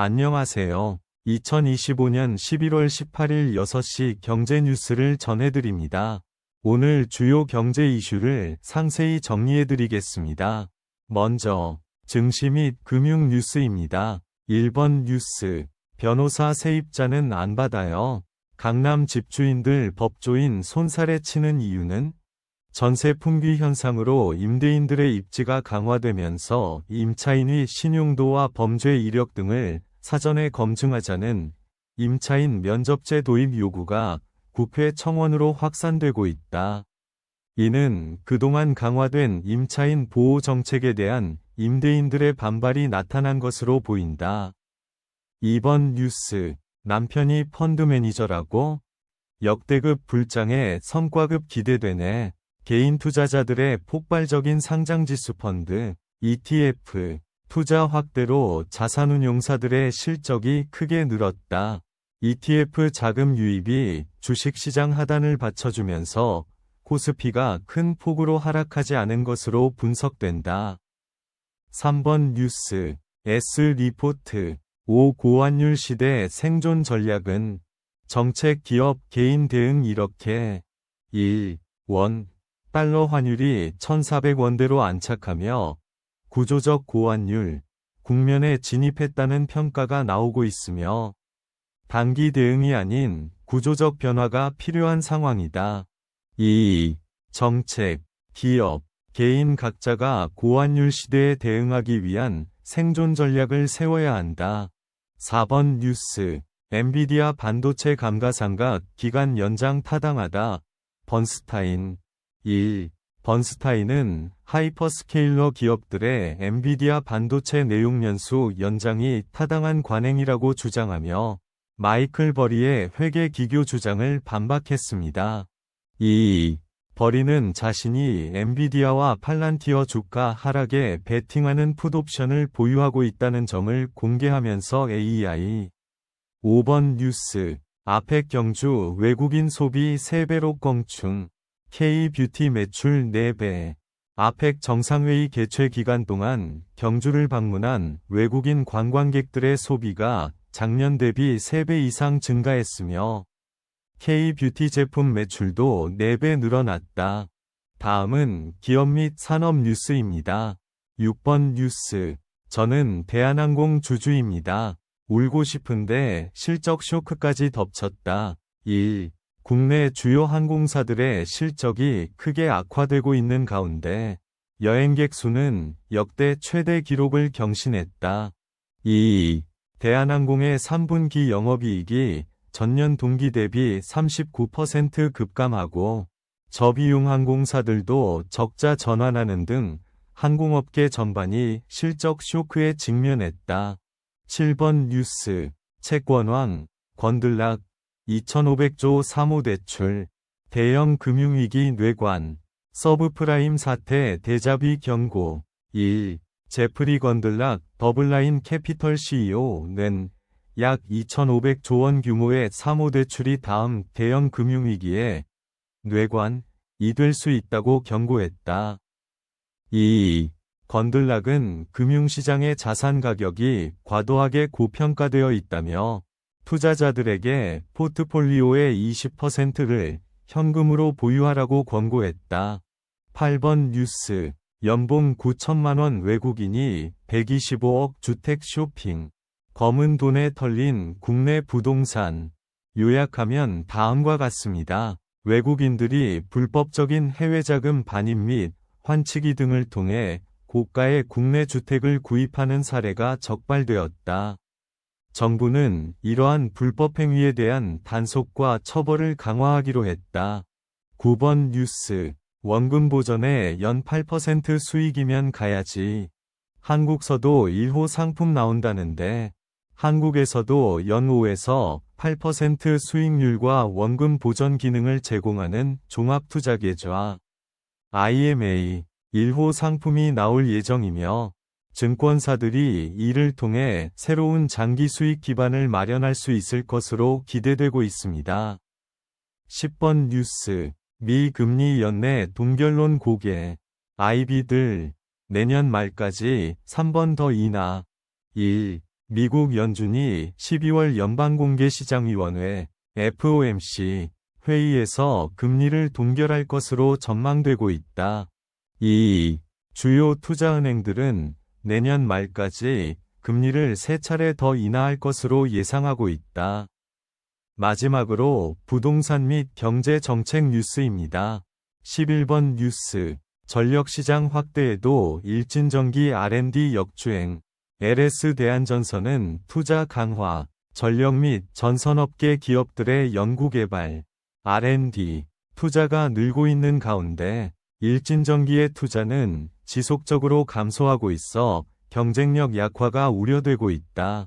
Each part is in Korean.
안녕하세요. 2025년 11월 18일 6시 경제 뉴스를 전해드립니다. 오늘 주요 경제 이슈를 상세히 정리해드리겠습니다. 먼저 증시 및 금융 뉴스입니다. 1번 뉴스. 변호사 세입자는 안 받아요. 강남 집주인들 법조인 손살에 치는 이유는 전세 품귀 현상으로 임대인들의 입지가 강화되면서 임차인의 신용도와 범죄 이력 등을 사전에 검증하자는 임차인 면접제 도입 요구가 국회 청원으로 확산되고 있다. 이는 그동안 강화된 임차인 보호 정책에 대한 임대인들의 반발이 나타난 것으로 보인다. 2번 뉴스. 남편이 펀드 매니저라고? 역대급 불장의 성과급 기대되네. 개인 투자자들의 폭발적인 상장지수 펀드, ETF, 투자 확대로 자산운용사들의 실적이 크게 늘었다. ETF 자금 유입이 주식시장 하단을 받쳐주면서 코스피가 큰 폭으로 하락하지 않은 것으로 분석된다. 3번 뉴스. S리포트. 5 고환율 시대 생존 전략은 정책 기업 개인 대응. 이렇게 1. 원. 달러 환율이 1,400원대로 안착하며 구조적 고환율 국면에 진입했다는 평가가 나오고 있으며 단기 대응이 아닌 구조적 변화가 필요한 상황이다. 2. 정책, 기업, 개인 각자가 고환율 시대에 대응하기 위한 생존 전략을 세워야 한다. 4번 뉴스. 엔비디아 반도체 감가상각 기간 연장 타당하다. 번스타인. 1. 번스타인은 하이퍼스케일러 기업들의 엔비디아 반도체 내용 연수 연장이 타당한 관행이라고 주장하며 마이클 버리의 회계 기교 주장을 반박했습니다. 2. 버리는 자신이 엔비디아와 팔란티어 주가 하락에 베팅하는 풋옵션을 보유하고 있다는 점을 공개하면서 AI. 5번 뉴스. 아펙 경주 외국인 소비 3배로 껑충. K-뷰티 매출 4배. 아펙 정상회의 개최 기간 동안 경주를 방문한 외국인 관광객들의 소비가 작년 대비 3배 이상 증가했으며 K-뷰티 제품 매출도 4배 늘어났다. 다음은 기업 및 산업 뉴스입니다. 6번 뉴스. 저는 대한항공 주주입니다. 울고 싶은데 실적 쇼크까지 덮쳤다. 1. 국내 주요 항공사들의 실적이 크게 악화되고 있는 가운데 여행객 수는 역대 최대 기록을 경신했다. 2. 대한항공의 3분기 영업이익이 전년 동기 대비 39% 급감하고 저비용 항공사들도 적자 전환하는 등 항공업계 전반이 실적 쇼크에 직면했다. 7번 뉴스. 채권왕 건들락 2,500조 사모대출. 대형 금융위기 뇌관. 서브프라임 사태 대자비 경고. 1. 제프리 건들락 더블라인 캐피털 CEO는 약 2,500조 원 규모의 사모대출이 다음 대형 금융위기에 뇌관이 될 수 있다고 경고했다. 2. 건들락은 금융시장의 자산 가격이 과도하게 고평가되어 있다며 투자자들에게 포트폴리오의 20%를 현금으로 보유하라고 권고했다. 8번 뉴스. 연봉 9천만 원 외국인이 125억 주택 쇼핑. 검은 돈에 털린 국내 부동산. 요약하면 다음과 같습니다. 외국인들이 불법적인 해외 자금 반입 및 환치기 등을 통해 고가의 국내 주택을 구입하는 사례가 적발되었다. 정부는 이러한 불법 행위에 대한 단속과 처벌을 강화하기로 했다. 9번 뉴스. 원금 보전에 연 8% 수익이면 가야지. 한국서도 1호 상품 나온다는데 한국에서도 연 5에서 8% 수익률과 원금 보전 기능을 제공하는 종합투자계좌 IMA 1호 상품이 나올 예정이며 증권사들이 이를 통해 새로운 장기 수익 기반을 마련할 수 있을 것으로 기대되고 있습니다. 10번 뉴스. 미 금리 연내 동결론 고개. IB들 내년 말까지 3번 더 인하. 1. 미국 연준이 12월 연방공개시장위원회 FOMC 회의에서 금리를 동결할 것으로 전망되고 있다. 이 주요 투자은행들은 내년 말까지 금리를 3차례 더 인하할 것으로 예상하고 있다. 마지막으로 부동산 및 경제 정책 뉴스입니다. 11번 뉴스. 전력시장 확대에도 일진전기 R&D 역주행. LS 대한전선은 투자 강화, 전력 및 전선업계 기업들의 연구개발, R&D, 투자가 늘고 있는 가운데 일진전기의 투자는 지속적으로 감소하고 있어 경쟁력 약화가 우려되고 있다.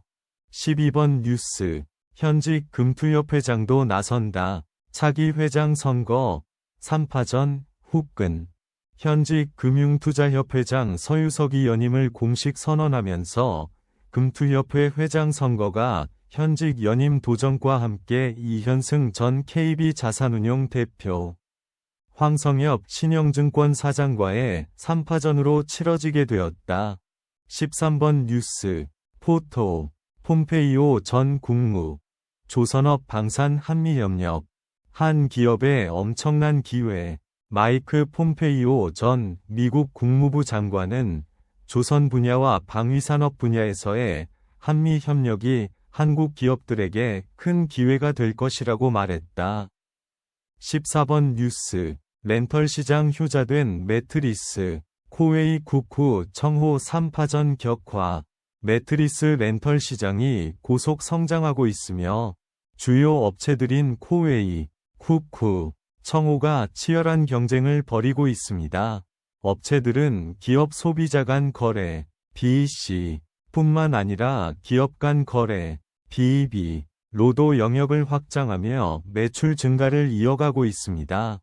12번 뉴스. 현직 금투협회장도 나선다. 차기 회장 선거. 3파전 후끈. 현직 금융투자협회장 서유석이 연임을 공식 선언하면서 금투협회 회장 선거가 현직 연임 도전과 함께 이현승 전 KB자산운용 대표, 황성엽 신영증권 사장과의 3파전으로 치러지게 되었다. 13번 뉴스. 포토. 폼페이오 전 국무. 조선업 방산 한미협력. 한 기업의 엄청난 기회. 마이크 폼페이오 전 미국 국무부 장관은 조선 분야와 방위산업 분야에서의 한미 협력이 한국 기업들에게 큰 기회가 될 것이라고 말했다. 14번 뉴스. 렌털 시장 효자된 매트리스. 코웨이 쿠쿠 청호 3파전 격화. 매트리스 렌털 시장이 고속 성장하고 있으며 주요 업체들인 코웨이, 쿠쿠, 청호가 치열한 경쟁을 벌이고 있습니다. 업체들은 기업 소비자 간 거래, BEC, 뿐만 아니라 기업 간 거래, BEB, 로도 영역을 확장하며 매출 증가를 이어가고 있습니다.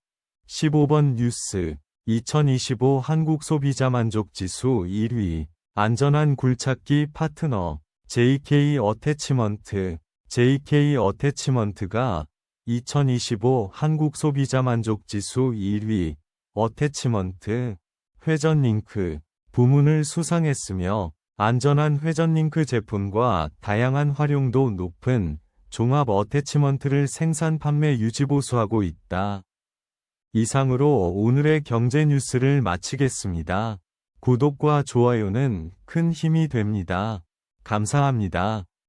15번 뉴스. 2025 한국 소비자 만족지수 1위. 안전한 굴착기 파트너. JK 어태치먼트. JK 어태치먼트가 2025 한국 소비자 만족지수 1위 어태치먼트 회전링크 부문을 수상했으며 안전한 회전링크 제품과 다양한 활용도 높은 종합 어태치먼트를 생산 판매 유지 보수하고 있다. 이상으로 오늘의 경제 뉴스를 마치겠습니다. 구독과 좋아요는 큰 힘이 됩니다. 감사합니다.